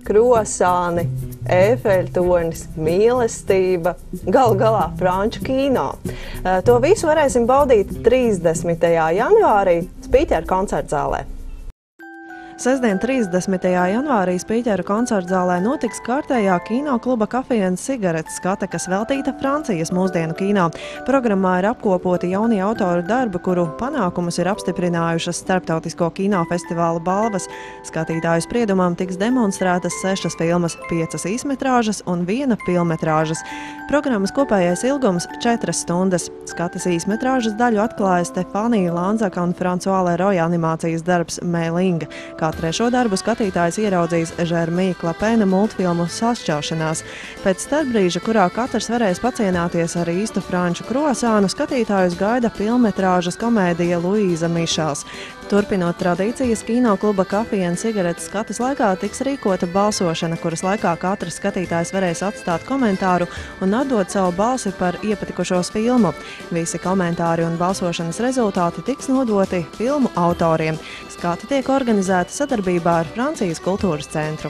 krosāni, Ēfeltornis, mīlestība, galu galā franču kino. To visu varēsim baudīt 30. janvārī Spīķeru koncertzālē. Sestdien 30. janvārī Spīķeru koncertzālē notiks kārtējā kinokluba Kafija un cigaretes skate, kas veltīta Francijas mūsdienu kino. Programmā ir apkopoti jaunie autoru darbi, kuru panākumus ir apstiprinājušas Starptautisko kinofestivāla balvas. Skatītāju spriedumam tiks demonstrētas 6 filmas, 5 īsmetrāžas un 1 filmetrāžas. Programmas kopējais ilgums 4 stundas. Skates īsmetrāžas daļu atklāja Stefanija Lanzaka un Francois Leroy animācijas darbs Mēlinga. Kā trešo darbu skatītājs ieraudzīs Žermija Klapena multfilmu Sašķelšanās. Pēc starpbrīža, kurā katrs varēs pacienāties ar īstu franču krosānu, skatītājus gaida filmetrāžas komēdija Luīza Mišels. Turpinot tradīcijas, kinokluba Kafija un cigaretes skates laikā tiks rīkota balsošana, kuras laikā katrs skatītājs varēs atstāt komentāru un atdot savu balsi par iepatikušos filmu. Visi komentāri un balsošanas rezultāti tiks nodoti filmu autoriem. Skati tiek organizēta sadarbībā ar Francijas kultūras centru.